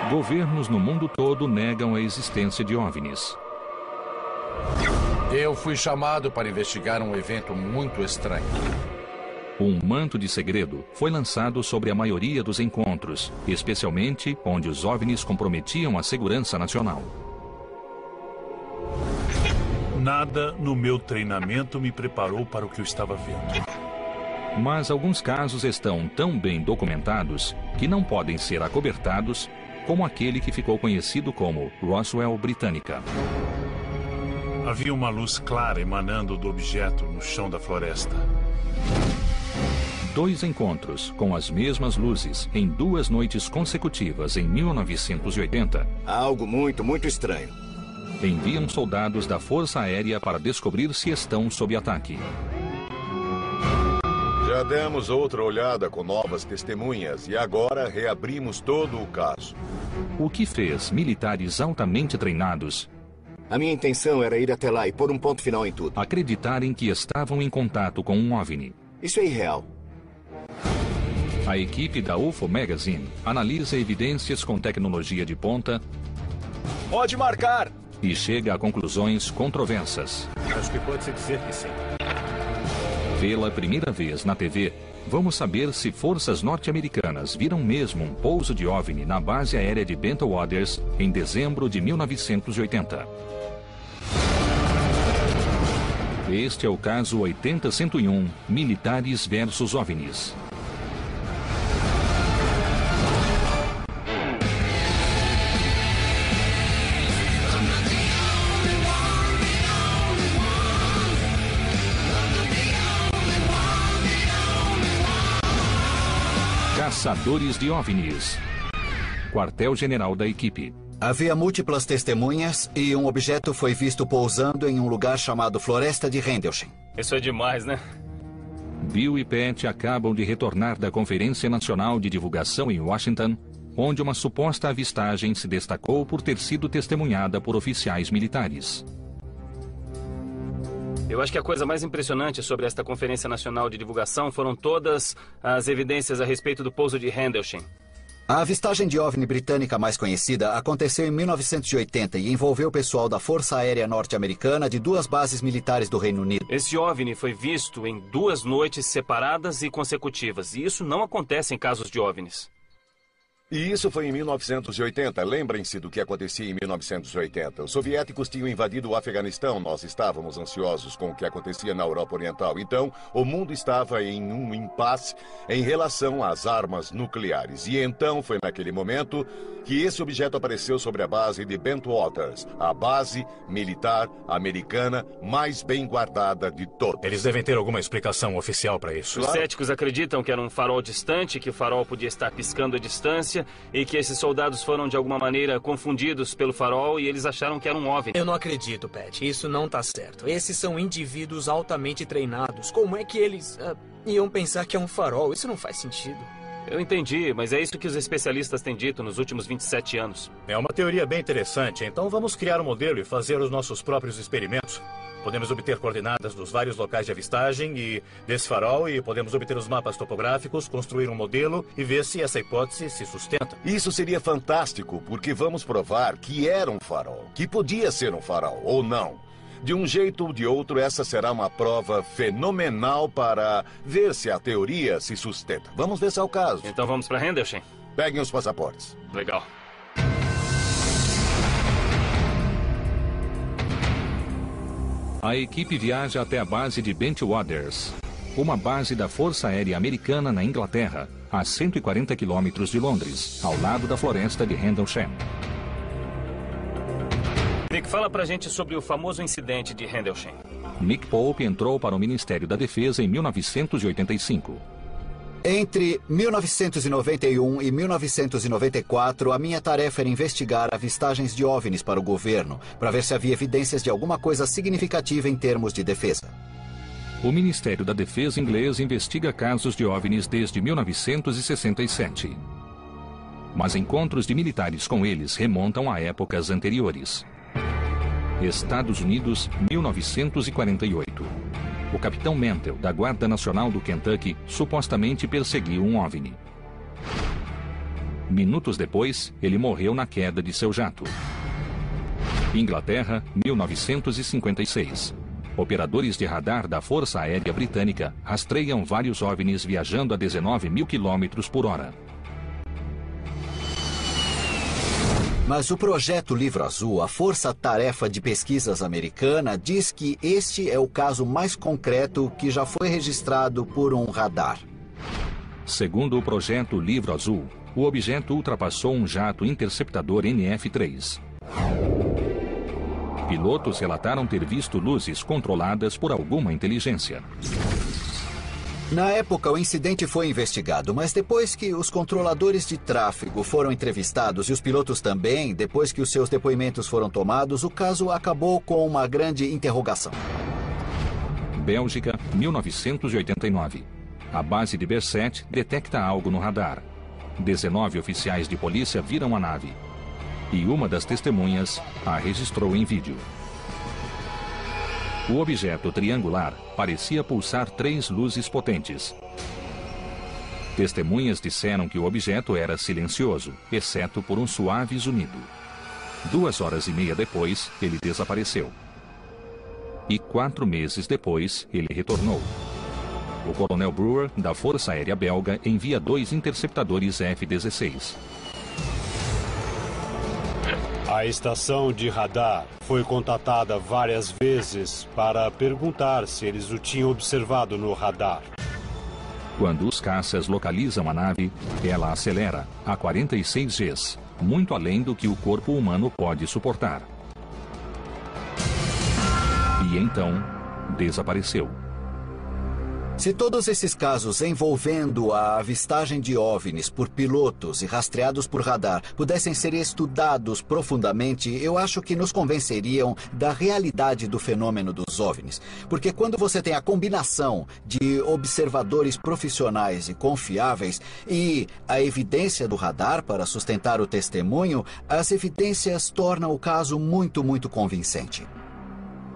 Governos no mundo todo negam a existência de OVNIs. Eu fui chamado para investigar um evento muito estranho. Um manto de segredo foi lançado sobre a maioria dos encontros, especialmente onde os OVNIs comprometiam a segurança nacional. Nada no meu treinamento me preparou para o que eu estava vendo. Mas alguns casos estão tão bem documentados que não podem ser acobertados, como aquele que ficou conhecido como Roswell Britânica. Havia uma luz clara emanando do objeto no chão da floresta. 2 encontros com as mesmas luzes em 2 noites consecutivas em 1980. Algo muito estranho. Enviam soldados da Força Aérea para descobrir se estão sob ataque. Já demos outra olhada com novas testemunhas e agora reabrimos todo o caso. O que fez militares altamente treinados A minha intenção era ir até lá e pôr um ponto final em tudo. acreditarem que estavam em contato com um OVNI? Isso é irreal. A equipe da UFO Magazine analisa evidências com tecnologia de ponta Pode marcar! e chega a conclusões controversas. Acho que pode-se dizer que sim. Pela primeira vez na TV, vamos saber se forças norte-americanas viram mesmo um pouso de OVNI na base aérea de Bentwaters em dezembro de 1980. Este é o caso 80-101, Militares versus OVNIs. Caçadores de OVNIs. Quartel-general da equipe. Havia múltiplas testemunhas e um objeto foi visto pousando em um lugar chamado Floresta de Rendlesham. Isso é demais, né? Bill e Pat acabam de retornar da Conferência Nacional de Divulgação em Washington, onde uma suposta avistagem se destacou por ter sido testemunhada por oficiais militares. Eu acho que a coisa mais impressionante sobre esta Conferência Nacional de Divulgação foram todas as evidências a respeito do pouso de Rendlesham. A avistagem de OVNI britânica mais conhecida aconteceu em 1980 e envolveu o pessoal da Força Aérea Norte-Americana de 2 bases militares do Reino Unido. Esse OVNI foi visto em 2 noites separadas e consecutivas, e isso não acontece em casos de OVNIs. E isso foi em 1980. Lembrem-se do que acontecia em 1980. Os soviéticos tinham invadido o Afeganistão. Nós estávamos ansiosos com o que acontecia na Europa Oriental. Então, o mundo estava em um impasse em relação às armas nucleares. E então foi naquele momento que esse objeto apareceu sobre a base de Bentwaters, a base militar americana mais bem guardada de todas. Eles devem ter alguma explicação oficial para isso. Os céticos acreditam que era um farol distante, que o farol podia estar piscando à distância e que esses soldados foram de alguma maneira confundidos pelo farol e eles acharam que era um OVNI. Eu não acredito, Pat. Isso não tá certo. Esses são indivíduos altamente treinados. Como é que eles iam pensar que é um farol? Isso não faz sentido. Eu entendi, mas é isso que os especialistas têm dito nos últimos 27 anos. É uma teoria bem interessante, então vamos criar um modelo e fazer os nossos próprios experimentos. Podemos obter coordenadas dos vários locais de avistagem e desse farol e podemos obter os mapas topográficos, construir um modelo e ver se essa hipótese se sustenta. Isso seria fantástico, porque vamos provar que era um farol, que podia ser um farol, ou não. De um jeito ou de outro, essa será uma prova fenomenal para ver se a teoria se sustenta. Vamos ver se é o caso. Então vamos para Rendlesham? Peguem os passaportes. Legal. A equipe viaja até a base de Bentwaters, uma base da Força Aérea Americana na Inglaterra, a 140 quilômetros de Londres, ao lado da floresta de Rendlesham. Nick, fala pra gente sobre o famoso incidente de Rendlesham. Nick Pope entrou para o Ministério da Defesa em 1985. Entre 1991 e 1994, a minha tarefa era investigar avistagens de OVNIs para o governo, para ver se havia evidências de alguma coisa significativa em termos de defesa. O Ministério da Defesa inglês investiga casos de OVNIs desde 1967. Mas encontros de militares com eles remontam a épocas anteriores. Estados Unidos, 1948. O capitão Mantle, da Guarda Nacional do Kentucky, supostamente perseguiu um OVNI. Minutos depois, ele morreu na queda de seu jato. Inglaterra, 1956. Operadores de radar da Força Aérea Britânica rastreiam vários OVNIs viajando a 19 mil quilômetros por hora. Mas o projeto Livro Azul, a Força-Tarefa de Pesquisas Americana, diz que este é o caso mais concreto que já foi registrado por um radar. Segundo o projeto Livro Azul, o objeto ultrapassou um jato interceptador NF-3. Pilotos relataram ter visto luzes controladas por alguma inteligência. Na época, o incidente foi investigado, mas depois que os controladores de tráfego foram entrevistados e os pilotos também, depois que os seus depoimentos foram tomados, o caso acabou com uma grande interrogação. Bélgica, 1989. A base de Berset detecta algo no radar. 19 oficiais de polícia viram a nave. E uma das testemunhas a registrou em vídeo. O objeto triangular parecia pulsar 3 luzes potentes. Testemunhas disseram que o objeto era silencioso, exceto por um suave zunido. 2 horas e meia depois, ele desapareceu. E 4 meses depois, ele retornou. O coronel Brewer, da Força Aérea Belga, envia 2 interceptadores F-16. A estação de radar foi contatada várias vezes para perguntar se eles o tinham observado no radar. Quando os caças localizam a nave, ela acelera a 46 Gs, muito além do que o corpo humano pode suportar. E então, desapareceu. Se todos esses casos envolvendo a avistagem de OVNIs por pilotos e rastreados por radar pudessem ser estudados profundamente, eu acho que nos convenceriam da realidade do fenômeno dos OVNIs. Porque quando você tem a combinação de observadores profissionais e confiáveis e a evidência do radar para sustentar o testemunho, as evidências tornam o caso muito, muito convincente.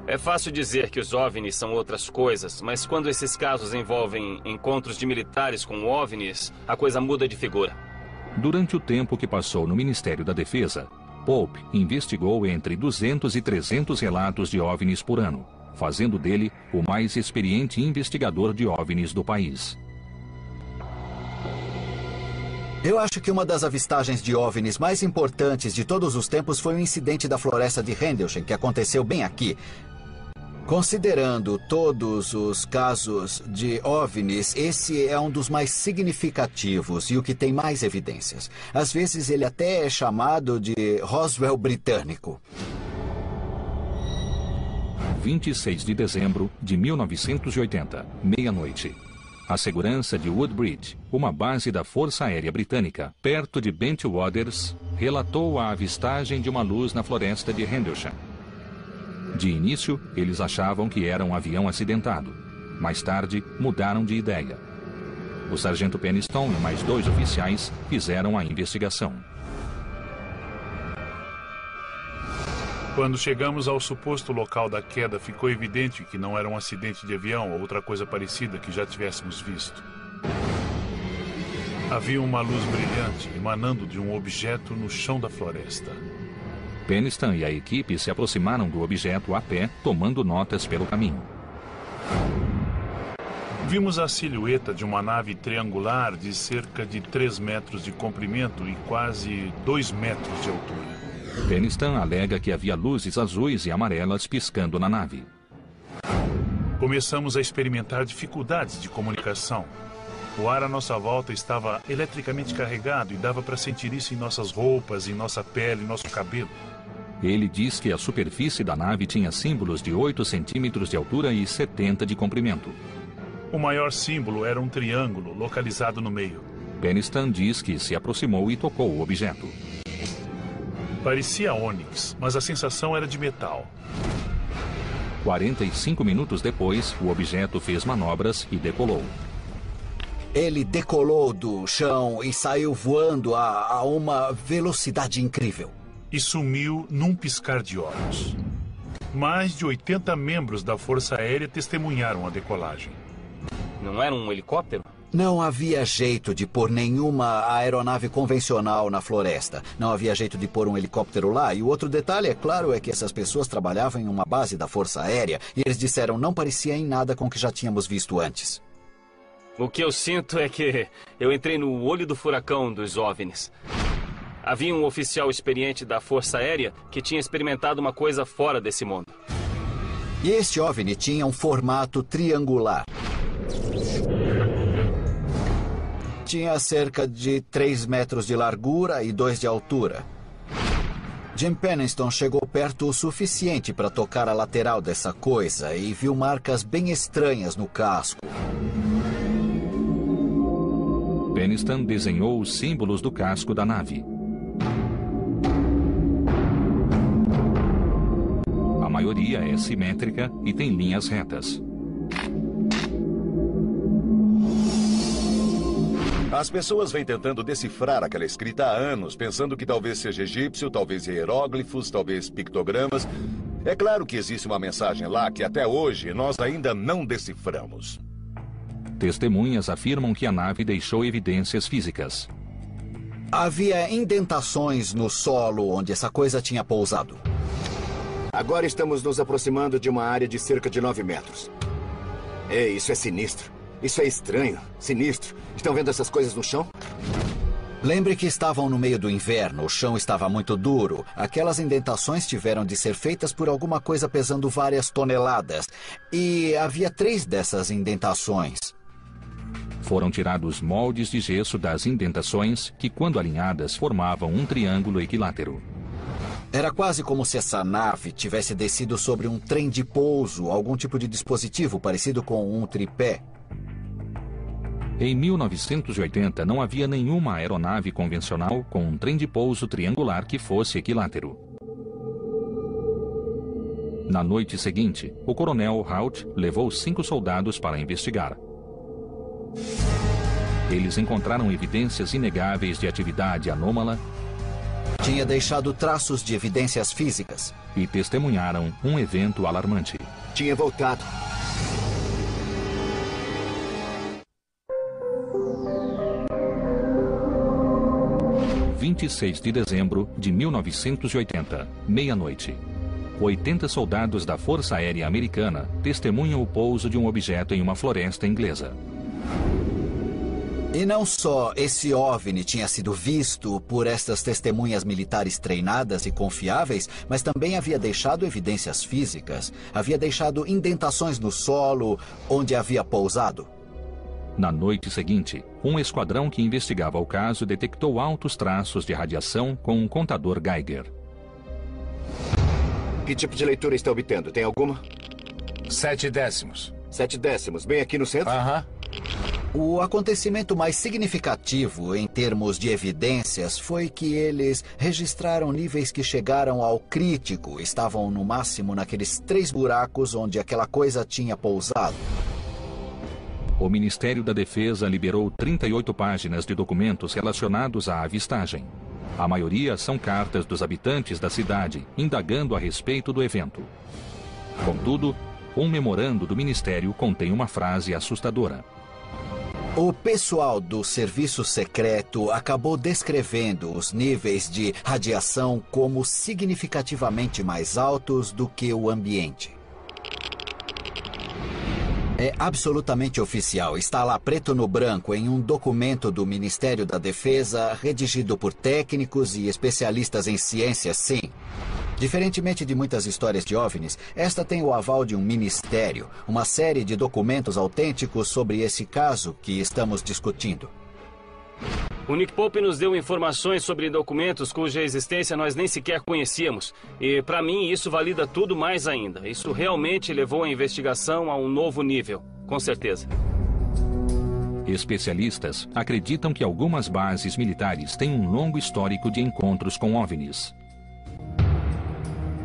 É fácil dizer que os OVNIs são outras coisas, mas quando esses casos envolvem encontros de militares com OVNIs, a coisa muda de figura. Durante o tempo que passou no Ministério da Defesa, Pope investigou entre 200 e 300 relatos de OVNIs por ano, fazendo dele o mais experiente investigador de OVNIs do país. Eu acho que uma das avistagens de OVNIs mais importantes de todos os tempos foi o incidente da floresta de Rendlesham, que aconteceu bem aqui. Considerando todos os casos de OVNIs, esse é um dos mais significativos e o que tem mais evidências. Às vezes ele até é chamado de Roswell britânico. 26 de dezembro de 1980, meia-noite. A segurança de Woodbridge, uma base da Força Aérea Britânica, perto de Bentwaters, relatou a avistagem de uma luz na floresta de Rendlesham. De início, eles achavam que era um avião acidentado. Mais tarde, mudaram de ideia. O sargento Peniston e mais 2 oficiais fizeram a investigação. Quando chegamos ao suposto local da queda, ficou evidente que não era um acidente de avião ou outra coisa parecida que já tivéssemos visto. Havia uma luz brilhante emanando de um objeto no chão da floresta. Peniston e a equipe se aproximaram do objeto a pé, tomando notas pelo caminho. Vimos a silhueta de uma nave triangular de cerca de 3 metros de comprimento e quase 2 metros de altura. Peniston alega que havia luzes azuis e amarelas piscando na nave. Começamos a experimentar dificuldades de comunicação. O ar à nossa volta estava eletricamente carregado e dava para sentir isso em nossas roupas, em nossa pele, em nosso cabelo. Ele diz que a superfície da nave tinha símbolos de 8 centímetros de altura e 70 de comprimento. O maior símbolo era um triângulo localizado no meio. Peniston diz que se aproximou e tocou o objeto. Parecia ônix, mas a sensação era de metal. 45 minutos depois, o objeto fez manobras e decolou. Ele decolou do chão e saiu voando a uma velocidade incrível. E sumiu num piscar de olhos. Mais de 80 membros da Força Aérea testemunharam a decolagem. Não era um helicóptero? Não havia jeito de pôr nenhuma aeronave convencional na floresta. Não havia jeito de pôr um helicóptero lá. E o outro detalhe, é claro, é que essas pessoas trabalhavam em uma base da Força Aérea. E eles disseram não parecia em nada com o que já tínhamos visto antes. O que eu sinto é que eu entrei no olho do furacão dos OVNIs. Havia um oficial experiente da Força Aérea que tinha experimentado uma coisa fora desse mundo. E este OVNI tinha um formato triangular. Tinha cerca de 3 metros de largura e 2 de altura. Jim Penniston chegou perto o suficiente para tocar a lateral dessa coisa e viu marcas bem estranhas no casco. Penniston desenhou os símbolos do casco da nave. A maioria é simétrica e tem linhas retas. As pessoas vêm tentando decifrar aquela escrita há anos, pensando que talvez seja egípcio, talvez hieróglifos, talvez pictogramas. É claro que existe uma mensagem lá que até hoje nós ainda não deciframos. Testemunhas afirmam que a nave deixou evidências físicas. Havia indentações no solo onde essa coisa tinha pousado. Agora estamos nos aproximando de uma área de cerca de 9 metros. Ei, isso é sinistro. Isso é estranho, sinistro. Estão vendo essas coisas no chão? Lembre que estavam no meio do inverno, o chão estava muito duro. Aquelas indentações tiveram de ser feitas por alguma coisa pesando várias toneladas. E havia 3 dessas indentações. Foram tirados moldes de gesso das indentações que, quando alinhadas, formavam um triângulo equilátero. Era quase como se essa nave tivesse descido sobre um trem de pouso, algum tipo de dispositivo parecido com um tripé. Em 1980, não havia nenhuma aeronave convencional com um trem de pouso triangular que fosse equilátero. Na noite seguinte, o coronel Haut levou 5 soldados para investigar. Eles encontraram evidências inegáveis de atividade anômala. Tinha deixado traços de evidências físicas. E testemunharam um evento alarmante. Tinha voltado. Em 26 de dezembro de 1980, meia-noite. 80 soldados da Força Aérea Americana testemunham o pouso de um objeto em uma floresta inglesa. E não só esse OVNI tinha sido visto por estas testemunhas militares treinadas e confiáveis, mas também havia deixado evidências físicas. Havia deixado indentações no solo onde havia pousado. Na noite seguinte, um esquadrão que investigava o caso detectou altos traços de radiação com um contador Geiger. Que tipo de leitura está obtendo? Tem alguma? 7 décimos. 7 décimos, bem aqui no centro? Aham. O acontecimento mais significativo em termos de evidências foi que eles registraram níveis que chegaram ao crítico. Estavam no máximo naqueles 3 buracos onde aquela coisa tinha pousado. O Ministério da Defesa liberou 38 páginas de documentos relacionados à avistagem. A maioria são cartas dos habitantes da cidade, indagando a respeito do evento. Contudo, um memorando do Ministério contém uma frase assustadora. O pessoal do serviço secreto acabou descrevendo os níveis de radiação como significativamente mais altos do que o ambiente. É absolutamente oficial. Está lá preto no branco em um documento do Ministério da Defesa, redigido por técnicos e especialistas em ciências, sim. Diferentemente de muitas histórias de OVNIs, esta tem o aval de um ministério, uma série de documentos autênticos sobre esse caso que estamos discutindo. O Nick Pope nos deu informações sobre documentos cuja existência nós nem sequer conhecíamos. E, para mim, isso valida tudo mais ainda. Isso realmente levou a investigação a um novo nível, com certeza. Especialistas acreditam que algumas bases militares têm um longo histórico de encontros com OVNIs.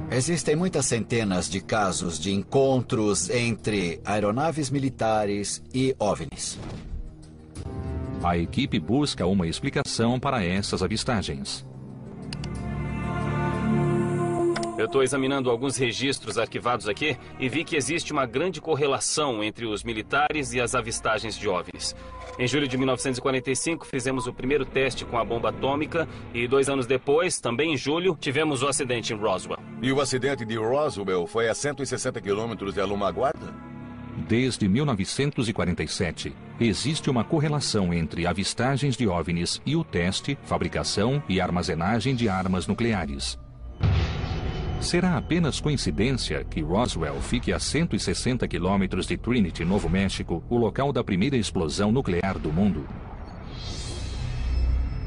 Existem muitas centenas de casos de encontros entre aeronaves militares e OVNIs. A equipe busca uma explicação para essas avistagens. Eu estou examinando alguns registros arquivados aqui e vi que existe uma grande correlação entre os militares e as avistagens de OVNIs. Em julho de 1945, fizemos o primeiro teste com a bomba atômica e 2 anos depois, também em julho, tivemos o acidente em Roswell. E o acidente de Roswell foi a 160 quilômetros de Alumaguarda? Desde 1947, existe uma correlação entre avistagens de OVNIs e o teste, fabricação e armazenagem de armas nucleares. Será apenas coincidência que Roswell fique a 160 quilômetros de Trinity, Novo México, o local da primeira explosão nuclear do mundo?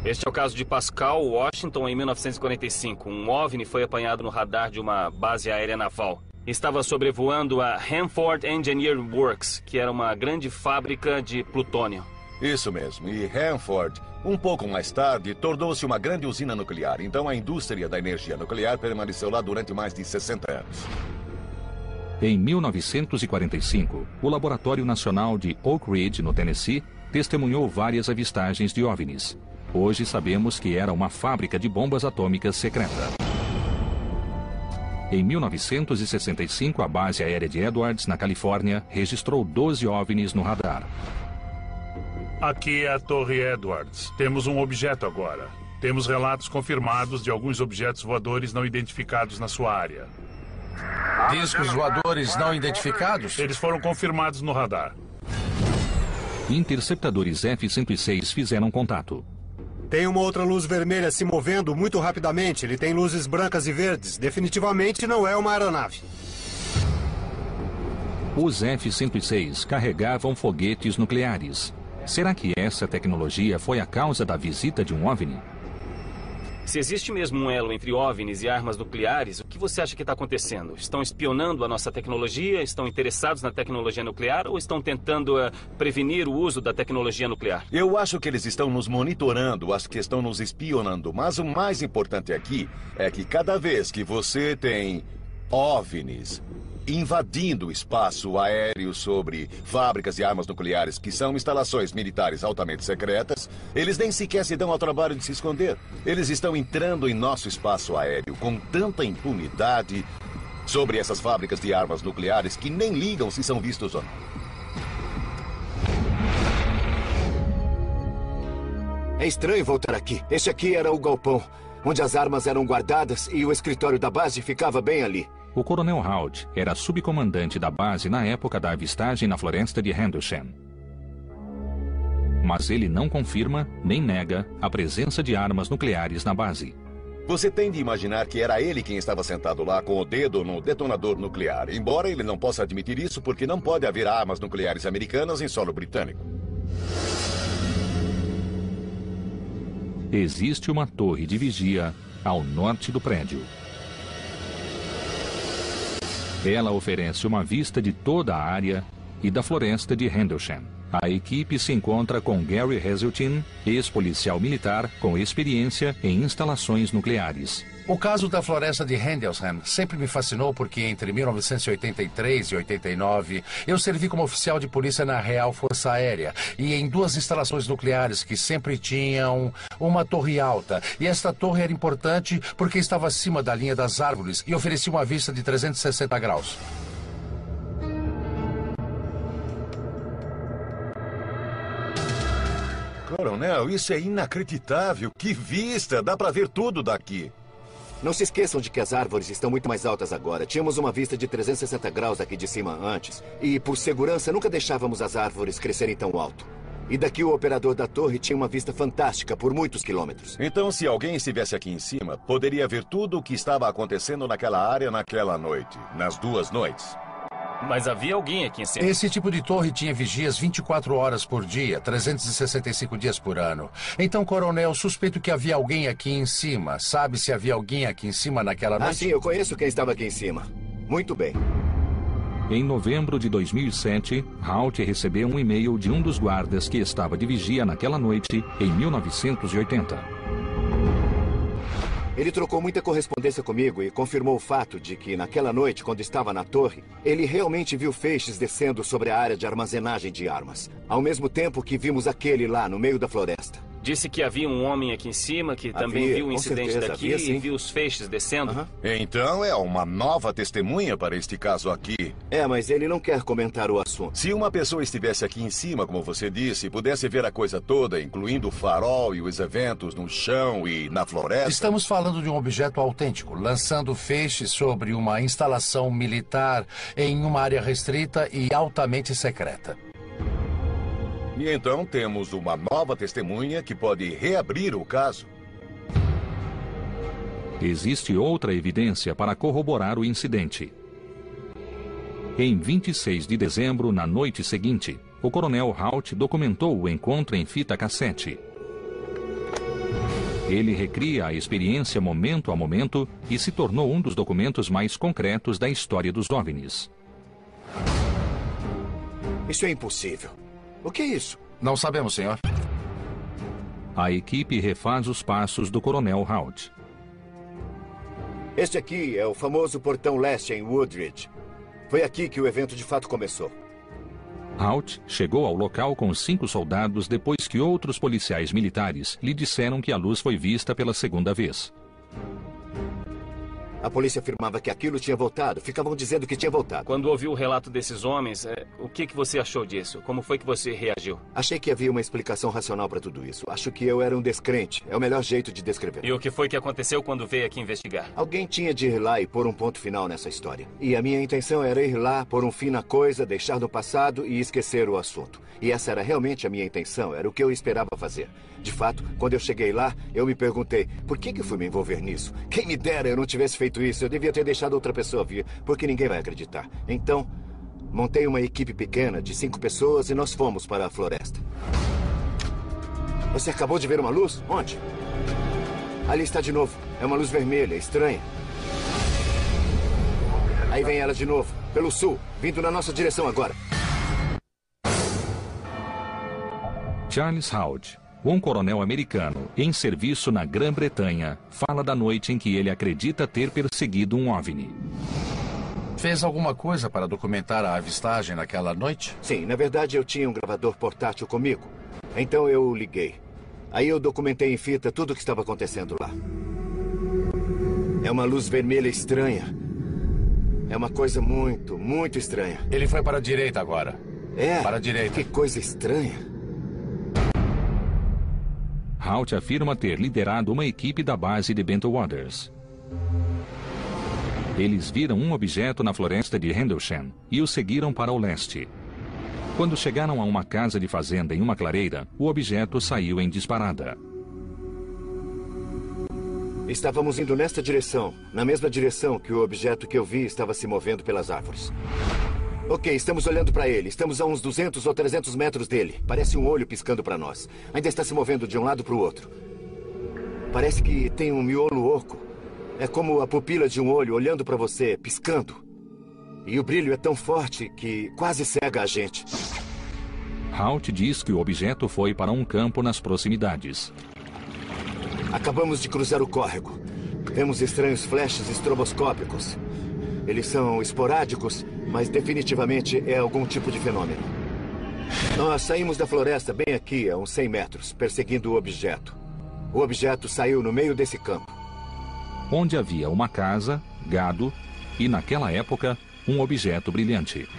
Este é o caso de Pascal, Washington, em 1945. Um OVNI foi apanhado no radar de uma base aérea naval. Estava sobrevoando a Hanford Engineering Works, que era uma grande fábrica de plutônio. Isso mesmo. E Hanford, um pouco mais tarde, tornou-se uma grande usina nuclear. Então a indústria da energia nuclear permaneceu lá durante mais de 60 anos. Em 1945, o Laboratório Nacional de Oak Ridge, no Tennessee, testemunhou várias avistagens de OVNIs. Hoje sabemos que era uma fábrica de bombas atômicas secreta. Em 1965, a base aérea de Edwards, na Califórnia, registrou 12 OVNIs no radar. Aqui é a Torre Edwards. Temos um objeto agora. Temos relatos confirmados de alguns objetos voadores não identificados na sua área. Discos voadores não identificados? Eles foram confirmados no radar. Interceptadores F-106 fizeram contato. Tem uma outra luz vermelha se movendo muito rapidamente. Ele tem luzes brancas e verdes. Definitivamente não é uma aeronave. Os F-106 carregavam foguetes nucleares. Será que essa tecnologia foi a causa da visita de um OVNI? Se existe mesmo um elo entre OVNIs e armas nucleares, o que você acha que está acontecendo? Estão espionando a nossa tecnologia? Estão interessados na tecnologia nuclear? Ou estão tentando prevenir o uso da tecnologia nuclear? Eu acho que eles estão nos monitorando, acho que estão nos espionando. Mas o mais importante aqui é que cada vez que você tem OVNIs invadindo o espaço aéreo sobre fábricas de armas nucleares, que são instalações militares altamente secretas, eles nem sequer se dão ao trabalho de se esconder. Eles estão entrando em nosso espaço aéreo com tanta impunidade sobre essas fábricas de armas nucleares que nem ligam se são vistos ou não. É estranho voltar aqui. Este aqui era o galpão, onde as armas eram guardadas e o escritório da base ficava bem ali. O coronel Hout era subcomandante da base na época da avistagem na floresta de Rendlesham. Mas ele não confirma nem nega a presença de armas nucleares na base. Você tem de imaginar que era ele quem estava sentado lá com o dedo no detonador nuclear, embora ele não possa admitir isso porque não pode haver armas nucleares americanas em solo britânico. Existe uma torre de vigia ao norte do prédio. Ela oferece uma vista de toda a área e da floresta de Rendlesham. A equipe se encontra com Gary Hazeltine, ex-policial militar com experiência em instalações nucleares. O caso da floresta de Rendlesham sempre me fascinou porque entre 1983 e 89 eu servi como oficial de polícia na Real Força Aérea e em 2 instalações nucleares que sempre tinham uma torre alta. E esta torre era importante porque estava acima da linha das árvores e oferecia uma vista de 360 graus. Coronel, isso é inacreditável. Que vista! Dá pra ver tudo daqui. Não se esqueçam de que as árvores estão muito mais altas agora. Tínhamos uma vista de 360 graus aqui de cima antes. E, por segurança, nunca deixávamos as árvores crescerem tão alto. E daqui o operador da torre tinha uma vista fantástica por muitos quilômetros. Então, se alguém estivesse aqui em cima, poderia ver tudo o que estava acontecendo naquela área naquela noite. Nas 2 noites. Mas havia alguém aqui em cima. Esse tipo de torre tinha vigias 24 horas por dia, 365 dias por ano. Então, coronel, suspeito que havia alguém aqui em cima. Sabe se havia alguém aqui em cima naquela noite? Ah, sim, eu conheço quem estava aqui em cima. Muito bem. Em novembro de 2007, Hout recebeu um e-mail de um dos guardas que estava de vigia naquela noite, em 1980. Ele trocou muita correspondência comigo e confirmou o fato de que, naquela noite, quando estava na torre, ele realmente viu feixes descendo sobre a área de armazenagem de armas, ao mesmo tempo que vimos aquele lá no meio da floresta. Disse que havia um homem aqui em cima que também viu o incidente daqui e viu os feixes descendo. Então é uma nova testemunha para este caso aqui. É, mas ele não quer comentar o assunto. Se uma pessoa estivesse aqui em cima, como você disse, pudesse ver a coisa toda, incluindo o farol e os eventos no chão e na floresta... Estamos falando de um objeto autêntico, lançando feixes sobre uma instalação militar em uma área restrita e altamente secreta. E então temos uma nova testemunha que pode reabrir o caso. Existe outra evidência para corroborar o incidente. Em 26 de dezembro, na noite seguinte, o coronel Haut documentou o encontro em fita cassete. Ele recria a experiência momento a momento e se tornou um dos documentos mais concretos da história dos OVNIs. Isso é impossível. O que é isso? Não sabemos, senhor. A equipe refaz os passos do coronel Haut. Este aqui é o famoso portão leste em Woodridge. Foi aqui que o evento de fato começou. Haut chegou ao local com 5 soldados depois que outros policiais militares lhe disseram que a luz foi vista pela segunda vez. A polícia afirmava que aquilo tinha voltado. Ficavam dizendo que tinha voltado. Quando ouviu o relato desses homens, o que você achou disso? Como foi que você reagiu? Achei que havia uma explicação racional para tudo isso. Acho que eu era um descrente. É o melhor jeito de descrever. E o que foi que aconteceu quando veio aqui investigar? Alguém tinha de ir lá e pôr um ponto final nessa história. E a minha intenção era ir lá, pôr um fim na coisa, deixar no passado e esquecer o assunto. E essa era realmente a minha intenção, era o que eu esperava fazer. De fato, quando eu cheguei lá, eu me perguntei, por que fui me envolver nisso? Quem me dera eu não tivesse feito isso, eu devia ter deixado outra pessoa vir, porque ninguém vai acreditar. Então, montei uma equipe pequena de 5 pessoas e nós fomos para a floresta. Você acabou de ver uma luz? Onde? Ali está de novo. É uma luz vermelha, estranha. Aí vem ela de novo, pelo sul, vindo na nossa direção agora. Charles Haut, um coronel americano em serviço na Grã-Bretanha, fala da noite em que ele acredita ter perseguido um OVNI. Fez alguma coisa para documentar a avistagem naquela noite? Sim, na verdade eu tinha um gravador portátil comigo. Então eu liguei. Aí eu documentei em fita tudo o que estava acontecendo lá. É uma luz vermelha estranha. É uma coisa muito, muito estranha. Ele foi para a direita agora. É? Para a direita. Que coisa estranha. Haut afirma ter liderado uma equipe da base de Bento Waters. Eles viram um objeto na floresta de Rendlesham e o seguiram para o leste. Quando chegaram a uma casa de fazenda em uma clareira, o objeto saiu em disparada. Estávamos indo nesta direção, na mesma direção que o objeto que eu vi estava se movendo pelas árvores. Ok, estamos olhando para ele. Estamos a uns 200 ou 300 metros dele. Parece um olho piscando para nós. Ainda está se movendo de um lado para o outro. Parece que tem um miolo oco. É como a pupila de um olho olhando para você, piscando. E o brilho é tão forte que quase cega a gente. Haut diz que o objeto foi para um campo nas proximidades. Acabamos de cruzar o córrego. Vemos estranhos flashes estroboscópicos. Eles são esporádicos, mas definitivamente é algum tipo de fenômeno. Nós saímos da floresta bem aqui, a uns 100 metros, perseguindo o objeto. O objeto saiu no meio desse campo. Onde havia uma casa, gado e, naquela época, um objeto brilhante.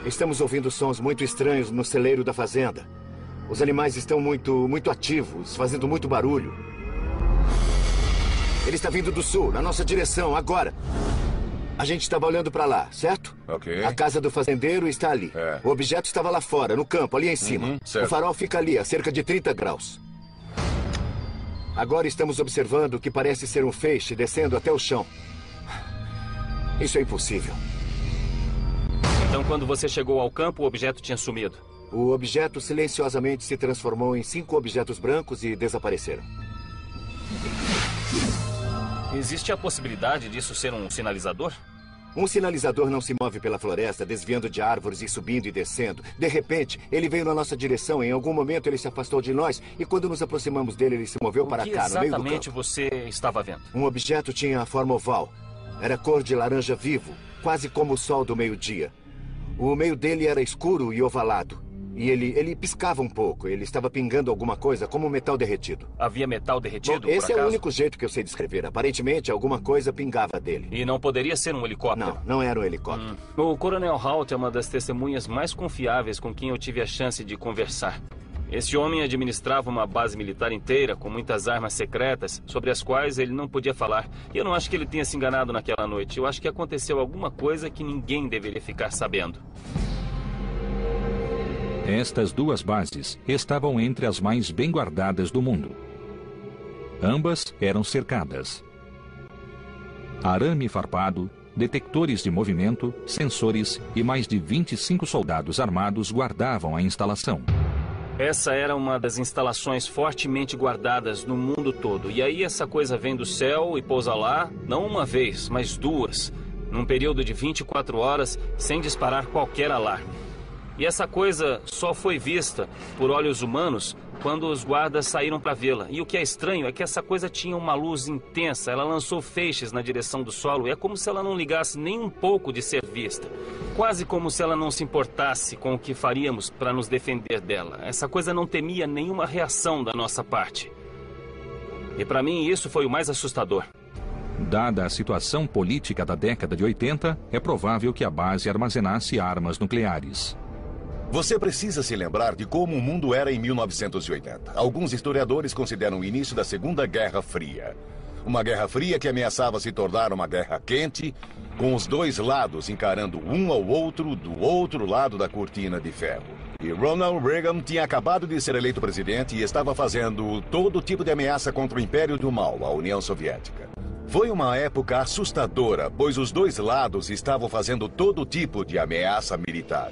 Estamos ouvindo sons muito estranhos no celeiro da fazenda. Os animais estão muito ativos, fazendo muito barulho. Ele está vindo do sul, na nossa direção, agora. A gente estava olhando para lá, certo? Ok. A casa do fazendeiro está ali. É. O objeto estava lá fora, no campo, ali em cima. Certo. O farol fica ali, a cerca de 30 graus. Agora estamos observando o que parece ser um feixe descendo até o chão. Isso é impossível. Então, quando você chegou ao campo, o objeto tinha sumido. O objeto silenciosamente se transformou em 5 objetos brancos e desapareceram. Existe a possibilidade disso ser um sinalizador? Um sinalizador não se move pela floresta, desviando de árvores e subindo e descendo. De repente, ele veio na nossa direção. Em algum momento, ele se afastou de nós. E quando nos aproximamos dele, ele se moveu para cá, no meio do campo. O que exatamente você estava vendo? Um objeto tinha a forma oval. Era cor de laranja vivo, quase como o sol do meio-dia. O meio dele era escuro e ovalado. E ele piscava um pouco. Ele estava pingando alguma coisa, como metal derretido. Havia metal derretido, Bom, esse por acaso? é o único jeito que eu sei descrever. Aparentemente, alguma coisa pingava dele. E não poderia ser um helicóptero? Não era um helicóptero. O Coronel Halt é uma das testemunhas mais confiáveis com quem eu tive a chance de conversar. Esse homem administrava uma base militar inteira, com muitas armas secretas, sobre as quais ele não podia falar. E eu não acho que ele tenha se enganado naquela noite. Eu acho que aconteceu alguma coisa que ninguém deveria ficar sabendo. Estas duas bases estavam entre as mais bem guardadas do mundo. Ambas eram cercadas. Arame farpado, detectores de movimento, sensores e mais de 25 soldados armados guardavam a instalação. Essa era uma das instalações fortemente guardadas no mundo todo. E aí essa coisa vem do céu e pousa lá, não uma vez, mas duas, num período de 24 horas, sem disparar qualquer alarme. E essa coisa só foi vista por olhos humanos quando os guardas saíram para vê-la. E o que é estranho é que essa coisa tinha uma luz intensa. Ela lançou feixes na direção do solo e é como se ela não ligasse nem um pouco de ser vista. Quase como se ela não se importasse com o que faríamos para nos defender dela. Essa coisa não temia nenhuma reação da nossa parte. E para mim isso foi o mais assustador. Dada a situação política da década de 80, é provável que a base armazenasse armas nucleares. Você precisa se lembrar de como o mundo era em 1980. Alguns historiadores consideram o início da Segunda Guerra Fria. Uma guerra fria que ameaçava se tornar uma guerra quente, com os dois lados encarando um ao outro do outro lado da cortina de ferro. E Ronald Reagan tinha acabado de ser eleito presidente e estava fazendo todo tipo de ameaça contra o Império do Mal, a União Soviética. Foi uma época assustadora, pois os dois lados estavam fazendo todo tipo de ameaça militar.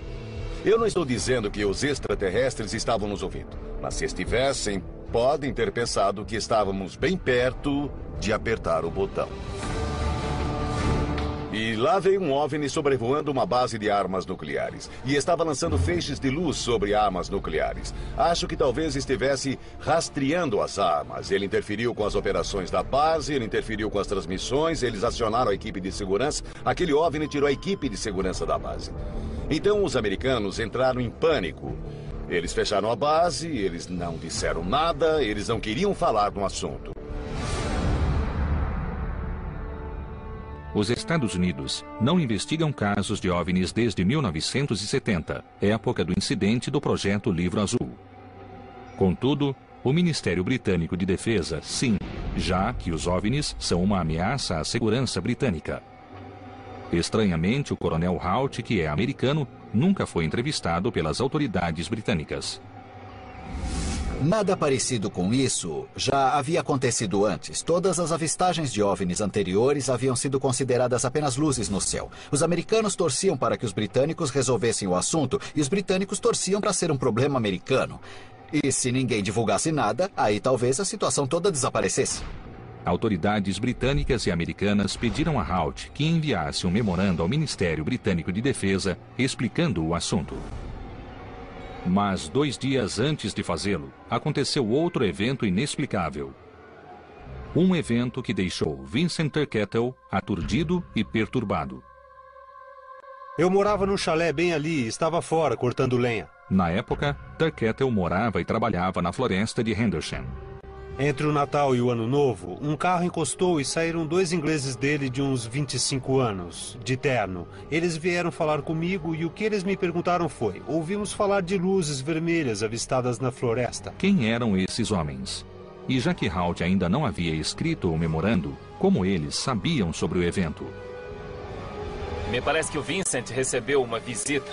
Eu não estou dizendo que os extraterrestres estavam nos ouvindo, mas se estivessem, podem ter pensado que estávamos bem perto de apertar o botão. E lá veio um OVNI sobrevoando uma base de armas nucleares e estava lançando feixes de luz sobre armas nucleares. Acho que talvez estivesse rastreando as armas. Ele interferiu com as operações da base, ele interferiu com as transmissões, eles acionaram a equipe de segurança. Aquele OVNI tirou a equipe de segurança da base. Então os americanos entraram em pânico. Eles fecharam a base, eles não disseram nada, eles não queriam falar no assunto. Os Estados Unidos não investigam casos de OVNIs desde 1970, época do incidente do Projeto Livro Azul. Contudo, o Ministério Britânico de Defesa, sim, já que os OVNIs são uma ameaça à segurança britânica. Estranhamente, o Coronel Halt, que é americano, nunca foi entrevistado pelas autoridades britânicas. Nada parecido com isso já havia acontecido antes. Todas as avistagens de OVNIs anteriores haviam sido consideradas apenas luzes no céu. Os americanos torciam para que os britânicos resolvessem o assunto e os britânicos torciam para ser um problema americano. E se ninguém divulgasse nada, aí talvez a situação toda desaparecesse. Autoridades britânicas e americanas pediram a Halt que enviasse um memorando ao Ministério Britânico de Defesa explicando o assunto. Mas 2 dias antes de fazê-lo, aconteceu outro evento inexplicável. Um evento que deixou Vincent Turkettle aturdido e perturbado. Eu morava num chalé bem ali e estava fora cortando lenha. Na época, Turkettle morava e trabalhava na floresta de Henderson. Entre o Natal e o Ano Novo, um carro encostou e saíram 2 ingleses dele de uns 25 anos, de terno. Eles vieram falar comigo e o que eles me perguntaram foi: ouvimos falar de luzes vermelhas avistadas na floresta. Quem eram esses homens? E já que Halt ainda não havia escrito o memorando, como eles sabiam sobre o evento? Me parece que o Vincent recebeu uma visita.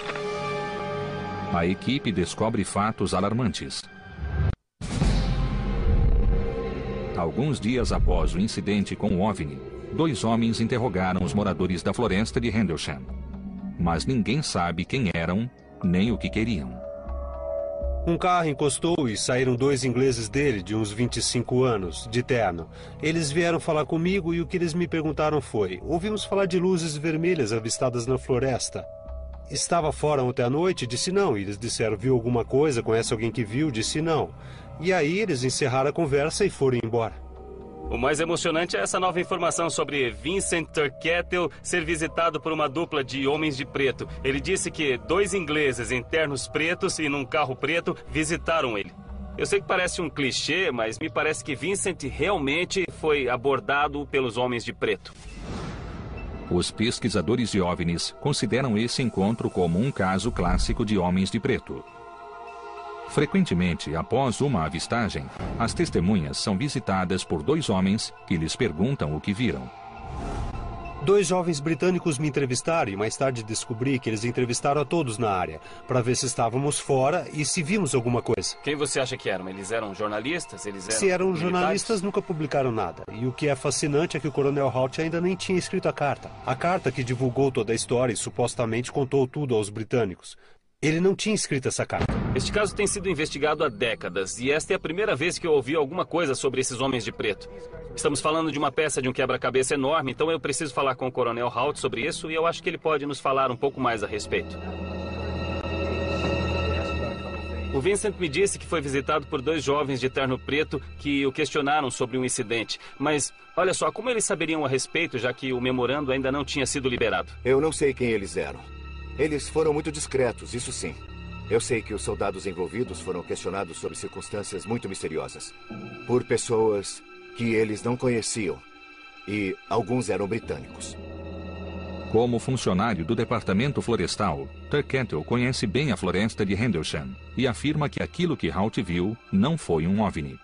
A equipe descobre fatos alarmantes. Alguns dias após o incidente com o OVNI, 2 homens interrogaram os moradores da floresta de Henderson. Mas ninguém sabe quem eram, nem o que queriam. Um carro encostou e saíram 2 ingleses dele, de uns 25 anos, de terno. Eles vieram falar comigo e o que eles me perguntaram foi: ouvimos falar de luzes vermelhas avistadas na floresta. Estava fora ontem à noite? Disse não. E eles disseram: viu alguma coisa? Conhece alguém que viu? Disse não. E aí eles encerraram a conversa e foram embora. O mais emocionante é essa nova informação sobre Vincent Turkettle ser visitado por uma dupla de homens de preto. Ele disse que 2 ingleses em ternos pretos e num carro preto visitaram ele. Eu sei que parece um clichê, mas me parece que Vincent realmente foi abordado pelos homens de preto. Os pesquisadores de OVNIs consideram esse encontro como um caso clássico de homens de preto. Frequentemente, após uma avistagem, as testemunhas são visitadas por 2 homens que lhes perguntam o que viram. 2 jovens britânicos me entrevistaram e mais tarde descobri que eles entrevistaram a todos na área, para ver se estávamos fora e se vimos alguma coisa. Quem você acha que eram? Eles eram jornalistas? Se eram jornalistas, nunca publicaram nada. E o que é fascinante é que o Coronel Halt ainda nem tinha escrito a carta. A carta que divulgou toda a história e supostamente contou tudo aos britânicos. Ele não tinha escrito essa carta. Este caso tem sido investigado há décadas e esta é a primeira vez que eu ouvi alguma coisa sobre esses homens de preto. Estamos falando de uma peça de um quebra-cabeça enorme, então eu preciso falar com o Coronel Halt sobre isso e eu acho que ele pode nos falar um pouco mais a respeito. O Vincent me disse que foi visitado por 2 jovens de terno preto que o questionaram sobre um incidente. Mas, olha só, como eles saberiam a respeito, já que o memorando ainda não tinha sido liberado? Eu não sei quem eles eram. Eles foram muito discretos, isso sim. Eu sei que os soldados envolvidos foram questionados sobre circunstâncias muito misteriosas. Por pessoas que eles não conheciam. E alguns eram britânicos. Como funcionário do Departamento Florestal, Turkettle conhece bem a floresta de Rendlesham e afirma que aquilo que Halt viu não foi um OVNI.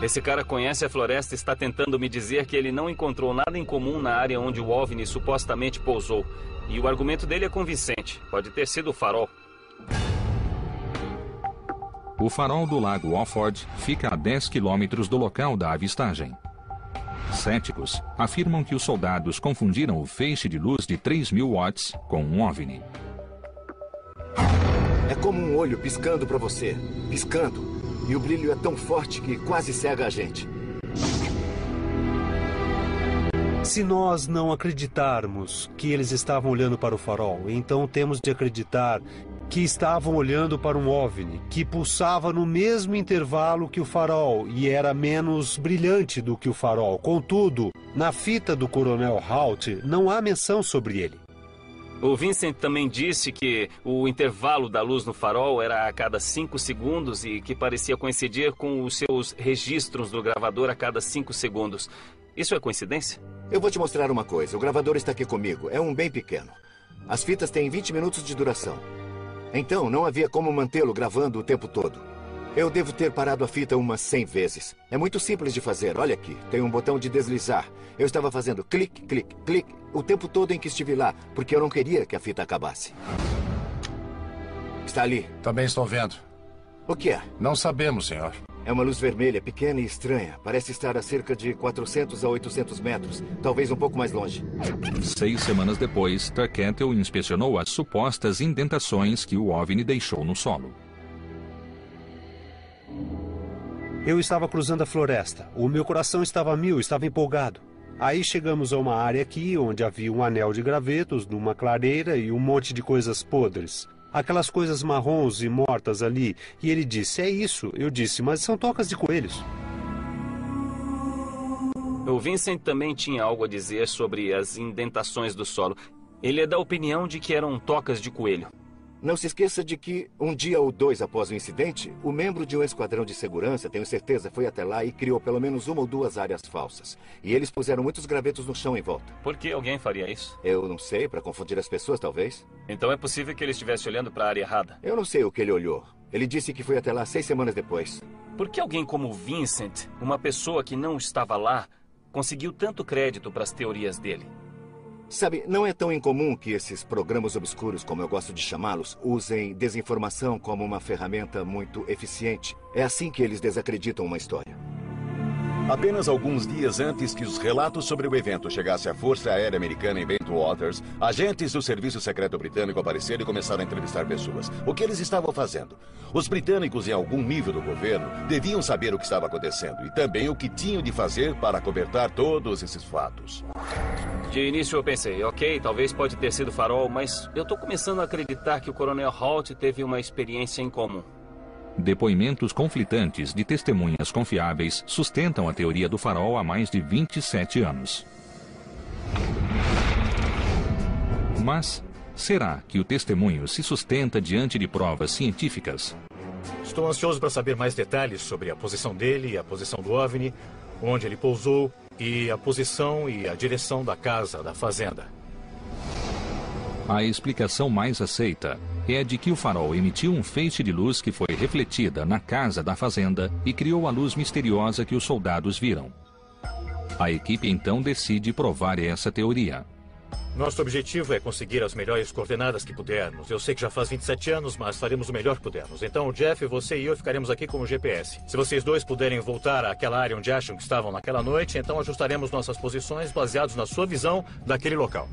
Esse cara conhece a floresta e está tentando me dizer que ele não encontrou nada em comum na área onde o OVNI supostamente pousou. E o argumento dele é convincente. Pode ter sido o farol. O farol do Lago Offord fica a 10 quilômetros do local da avistagem. Céticos afirmam que os soldados confundiram o feixe de luz de 3.000 watts com um OVNI. É como um olho piscando para você. Piscando. E o brilho é tão forte que quase cega a gente. Se nós não acreditarmos que eles estavam olhando para o farol, então temos de acreditar que estavam olhando para um OVNI que pulsava no mesmo intervalo que o farol e era menos brilhante do que o farol. Contudo, na fita do Coronel Halt não há menção sobre ele. O Vincent também disse que o intervalo da luz no farol era a cada 5 segundos e que parecia coincidir com os seus registros do gravador a cada 5 segundos. Isso é coincidência? Eu vou te mostrar uma coisa. O gravador está aqui comigo. É um bem pequeno. As fitas têm 20 minutos de duração. Então, não havia como mantê-lo gravando o tempo todo. Eu devo ter parado a fita umas 100 vezes. É muito simples de fazer. Olha aqui, tem um botão de deslizar. Eu estava fazendo clique, clique, clique o tempo todo em que estive lá, porque eu não queria que a fita acabasse. Está ali. Também estou vendo. O que é? Não sabemos, senhor. É uma luz vermelha, pequena e estranha. Parece estar a cerca de 400 a 800 metros. Talvez um pouco mais longe. 6 semanas depois, Turkettle inspecionou as supostas indentações que o OVNI deixou no solo. Eu estava cruzando a floresta. O meu coração estava a mil, estava empolgado. Aí chegamos a uma área aqui onde havia um anel de gravetos numa clareira e um monte de coisas podres. Aquelas coisas marrons e mortas ali. E ele disse, é isso. Eu disse, mas são tocas de coelhos. O Vincent também tinha algo a dizer sobre as indentações do solo. Ele é da opinião de que eram tocas de coelho. Não se esqueça de que, um dia ou 2 após o incidente, o membro de um esquadrão de segurança, tenho certeza, foi até lá e criou pelo menos 1 ou 2 áreas falsas. E eles puseram muitos gravetos no chão em volta. Por que alguém faria isso? Eu não sei, para confundir as pessoas, talvez. Então é possível que ele estivesse olhando para a área errada? Eu não sei o que ele olhou. Ele disse que foi até lá 6 semanas depois. Por que alguém como o Vincent, uma pessoa que não estava lá, conseguiu tanto crédito para as teorias dele? Sabe, não é tão incomum que esses programas obscuros, como eu gosto de chamá-los, usem desinformação como uma ferramenta muito eficiente. É assim que eles desacreditam uma história. Apenas alguns dias antes que os relatos sobre o evento chegassem à Força Aérea Americana em Bento Waters, agentes do Serviço Secreto Britânico apareceram e começaram a entrevistar pessoas. O que eles estavam fazendo? Os britânicos, em algum nível do governo, deviam saber o que estava acontecendo e também o que tinham de fazer para acobertar todos esses fatos. De início eu pensei, ok, talvez pode ter sido farol, mas eu estou começando a acreditar que o Coronel Halt teve uma experiência em comum. Depoimentos conflitantes de testemunhas confiáveis sustentam a teoria do farol há mais de 27 anos. Mas será que o testemunho se sustenta diante de provas científicas? Estou ansioso para saber mais detalhes sobre a posição dele, a posição do OVNI, onde ele pousou e a posição e a direção da casa, da fazenda. A explicação mais aceita é a de que o farol emitiu um feixe de luz que foi refletida na casa da fazenda e criou a luz misteriosa que os soldados viram. A equipe então decide provar essa teoria. Nosso objetivo é conseguir as melhores coordenadas que pudermos. Eu sei que já faz 27 anos, mas faremos o melhor que pudermos. Então, o Jeff, você e eu ficaremos aqui com o GPS. Se vocês dois puderem voltar àquela área onde acham que estavam naquela noite, então ajustaremos nossas posições baseados na sua visão daquele local.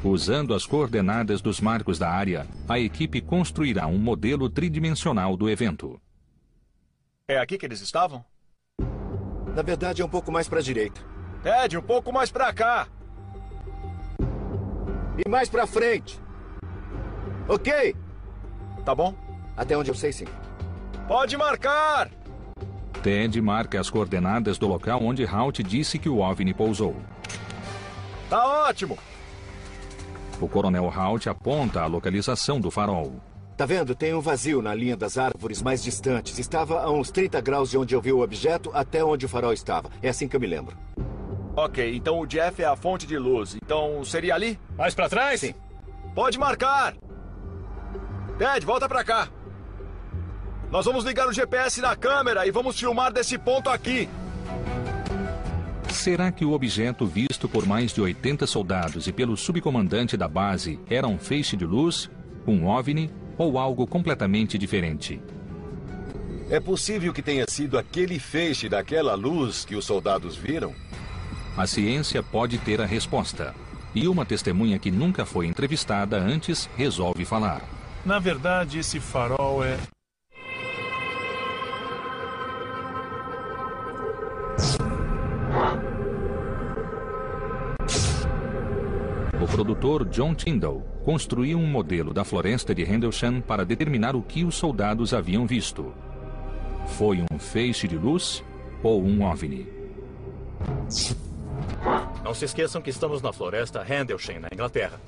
Usando as coordenadas dos marcos da área, a equipe construirá um modelo tridimensional do evento. É aqui que eles estavam? Na verdade, é um pouco mais para a direita. Ted, um pouco mais para cá. E mais para frente. Ok. Tá bom? Até onde eu sei, sim. Pode marcar! Ted marca as coordenadas do local onde Halt disse que o OVNI pousou. Tá ótimo! O coronel Halt aponta a localização do farol. Tá vendo? Tem um vazio na linha das árvores mais distantes. Estava a uns 30 graus de onde eu vi o objeto até onde o farol estava. É assim que eu me lembro. Ok, então o Jeff é a fonte de luz. Então seria ali? Mais para trás? Sim. Pode marcar! Ted, volta pra cá. Nós vamos ligar o GPS na câmera e vamos filmar desse ponto aqui. Será que o objeto visto por mais de 80 soldados e pelo subcomandante da base era um feixe de luz, um OVNI ou algo completamente diferente? É possível que tenha sido aquele feixe daquela luz que os soldados viram? A ciência pode ter a resposta. E uma testemunha que nunca foi entrevistada antes resolve falar. Na verdade, esse farol é... O produtor John Tyndall construiu um modelo da floresta de Rendlesham para determinar o que os soldados haviam visto. Foi um feixe de luz ou um OVNI? Não se esqueçam que estamos na floresta Rendlesham, na Inglaterra.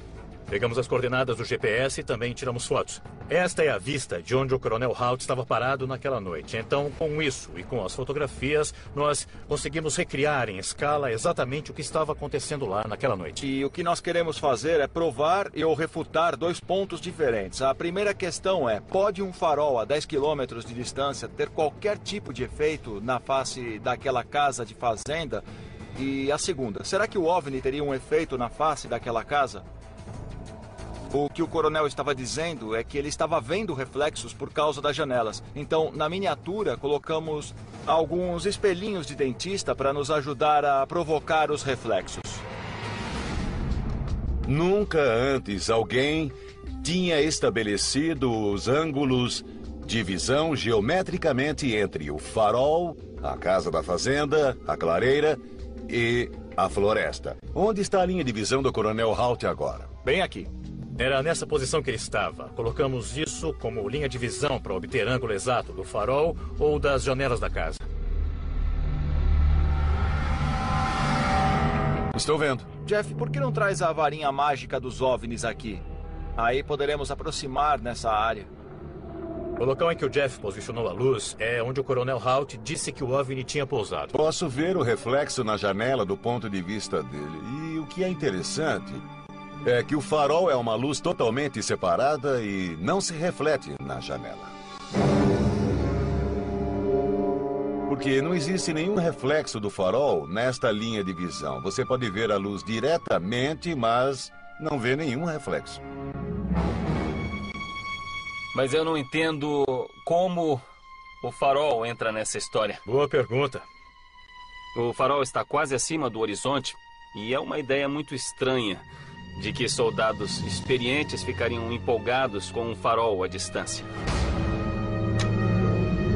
Pegamos as coordenadas do GPS e também tiramos fotos. Esta é a vista de onde o coronel Halt estava parado naquela noite. Então, com isso e com as fotografias, nós conseguimos recriar em escala exatamente o que estava acontecendo lá naquela noite. E o que nós queremos fazer é provar ou refutar dois pontos diferentes. A primeira questão é, pode um farol a 10 quilômetros de distância ter qualquer tipo de efeito na face daquela casa de fazenda? E a segunda, será que o OVNI teria um efeito na face daquela casa? O que o coronel estava dizendo é que ele estava vendo reflexos por causa das janelas. Então, na miniatura, colocamos alguns espelhinhos de dentista para nos ajudar a provocar os reflexos. Nunca antes alguém tinha estabelecido os ângulos de visão geometricamente entre o farol, a casa da fazenda, a clareira e a floresta. Onde está a linha de visão do coronel Halt agora? Bem aqui. Era nessa posição que ele estava. Colocamos isso como linha de visão para obter ângulo exato do farol ou das janelas da casa. Estou vendo. Jeff, por que não traz a varinha mágica dos OVNIs aqui? Aí poderemos aproximar nessa área. O local em que o Jeff posicionou a luz é onde o coronel Halt disse que o OVNI tinha pousado. Posso ver o reflexo na janela do ponto de vista dele. E o que é interessante é que o farol é uma luz totalmente separada e não se reflete na janela. Porque não existe nenhum reflexo do farol nesta linha de visão. Você pode ver a luz diretamente, mas não vê nenhum reflexo. Mas eu não entendo como o farol entra nessa história. Boa pergunta. O farol está quase acima do horizonte e é uma ideia muito estranha de que soldados experientes ficariam empolgados com um farol à distância.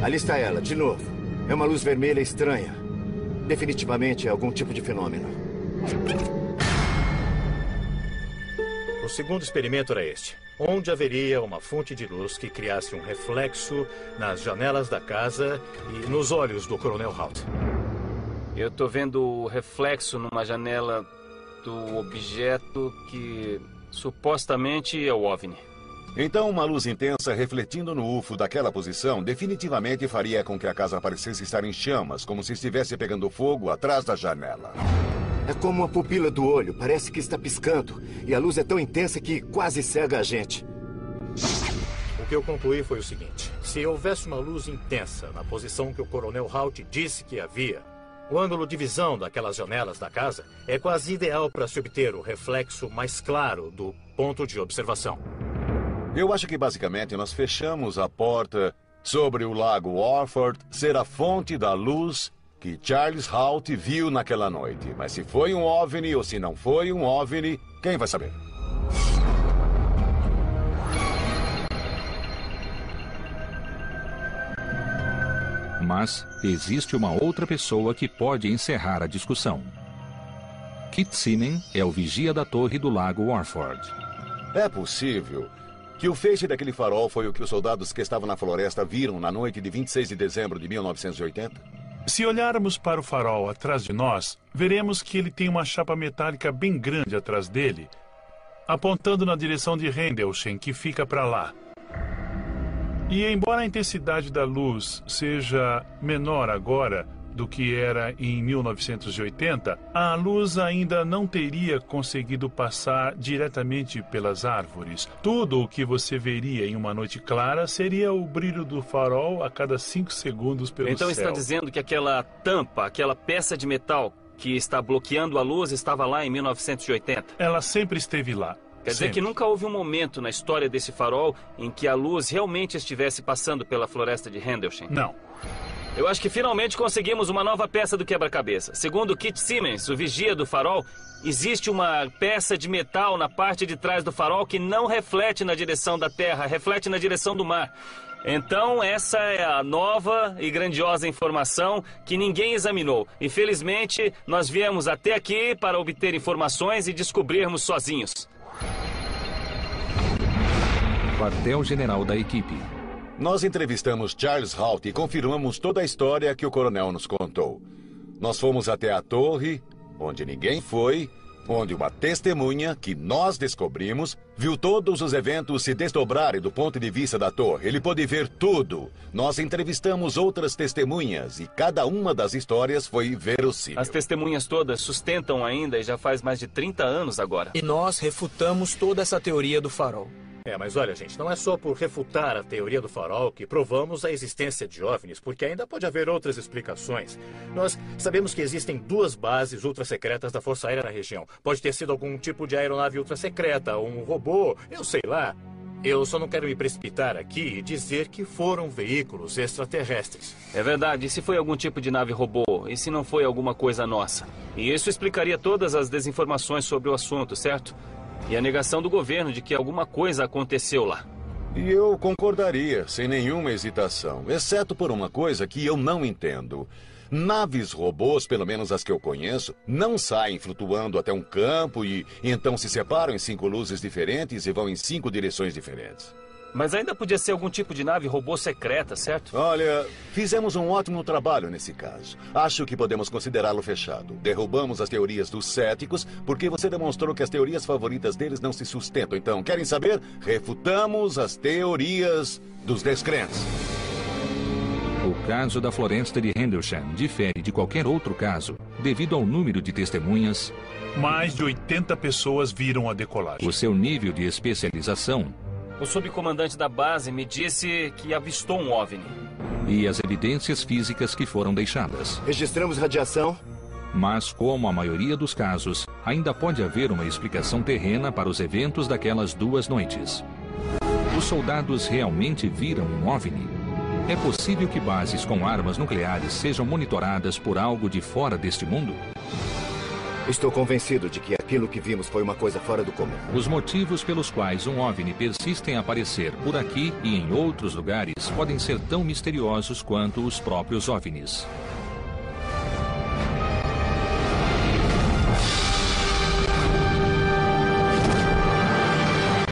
Ali está ela, de novo. É uma luz vermelha estranha. Definitivamente é algum tipo de fenômeno. O segundo experimento era este. onde haveria uma fonte de luz que criasse um reflexo nas janelas da casa e nos olhos do Coronel Halt. Eu tô vendo o reflexo numa janela do objeto que supostamente é o OVNI. Então, uma luz intensa refletindo no UFO daquela posição definitivamente faria com que a casa parecesse estar em chamas, como se estivesse pegando fogo atrás da janela. É como a pupila do olho, parece que está piscando. E a luz é tão intensa que quase cega a gente. O que eu concluí foi o seguinte: se houvesse uma luz intensa na posição que o Coronel Halt disse que havia, o ângulo de visão daquelas janelas da casa é quase ideal para se obter o reflexo mais claro do ponto de observação. Eu acho que basicamente nós fechamos a porta sobre o lago Orford ser a fonte da luz que Charles Halt viu naquela noite. Mas se foi um OVNI ou se não foi um OVNI, quem vai saber? Mas existe uma outra pessoa que pode encerrar a discussão. Kit Seaman é o vigia da torre do lago Orford. É possível que o feixe daquele farol foi o que os soldados que estavam na floresta viram na noite de 26 de dezembro de 1980? Se olharmos para o farol atrás de nós, veremos que ele tem uma chapa metálica bem grande atrás dele, apontando na direção de Rendlesham, que fica para lá. E embora a intensidade da luz seja menor agora do que era em 1980, a luz ainda não teria conseguido passar diretamente pelas árvores. Tudo o que você veria em uma noite clara seria o brilho do farol a cada 5 segundos pelo Então céu. está dizendo que aquela tampa, aquela peça de metal que está bloqueando a luz estava lá em 1980? Ela sempre esteve lá. Quer dizer que nunca houve um momento na história desse farol em que a luz realmente estivesse passando pela floresta de Rendlesham? Não. Eu acho que finalmente conseguimos uma nova peça do quebra-cabeça. Segundo Kit Seaman, o vigia do farol, existe uma peça de metal na parte de trás do farol que não reflete na direção da terra, reflete na direção do mar. Então, essa é a nova e grandiosa informação que ninguém examinou. Infelizmente, nós viemos até aqui para obter informações e descobrirmos sozinhos. Quartel-general da equipe. Nós entrevistamos Charles Halt e confirmamos toda a história que o coronel nos contou. Nós fomos até a torre, onde ninguém foi, onde uma testemunha, que nós descobrimos, viu todos os eventos se desdobrarem do ponto de vista da torre. Ele pôde ver tudo. Nós entrevistamos outras testemunhas e cada uma das histórias foi verossímil. As testemunhas todas sustentam ainda e já faz mais de 30 anos agora. E nós refutamos toda essa teoria do farol. Mas olha, gente, não é só por refutar a teoria do farol que provamos a existência de OVNIs, porque ainda pode haver outras explicações. Nós sabemos que existem 2 bases ultrasecretas da Força Aérea na região. Pode ter sido algum tipo de aeronave ultrasecreta, um robô, eu sei lá. Eu só não quero me precipitar aqui e dizer que foram veículos extraterrestres. É verdade, e se foi algum tipo de nave robô? E se não foi alguma coisa nossa? E isso explicaria todas as desinformações sobre o assunto, certo? E a negação do governo de que alguma coisa aconteceu lá. E eu concordaria, sem nenhuma hesitação, exceto por uma coisa que eu não entendo. Naves robôs, pelo menos as que eu conheço, não saem flutuando até um campo e então se separam em 5 luzes diferentes e vão em 5 direções diferentes. Mas ainda podia ser algum tipo de nave robô secreta, certo? Olha, fizemos um ótimo trabalho nesse caso. Acho que podemos considerá-lo fechado. Derrubamos as teorias dos céticos, porque você demonstrou que as teorias favoritas deles não se sustentam. Então, querem saber? Refutamos as teorias dos descrentes. O caso da floresta de Rendlesham difere de qualquer outro caso, devido ao número de testemunhas. Mais de 80 pessoas viram a decolagem. O seu nível de especialização. O subcomandante da base me disse que avistou um OVNI. E as evidências físicas que foram deixadas. Registramos radiação. Mas, como a maioria dos casos, ainda pode haver uma explicação terrena para os eventos daquelas 2 noites. Os soldados realmente viram um OVNI? É possível que bases com armas nucleares sejam monitoradas por algo de fora deste mundo? Estou convencido de que aquilo que vimos foi uma coisa fora do comum. Os motivos pelos quais um OVNI persiste em aparecer por aqui e em outros lugares podem ser tão misteriosos quanto os próprios OVNIs.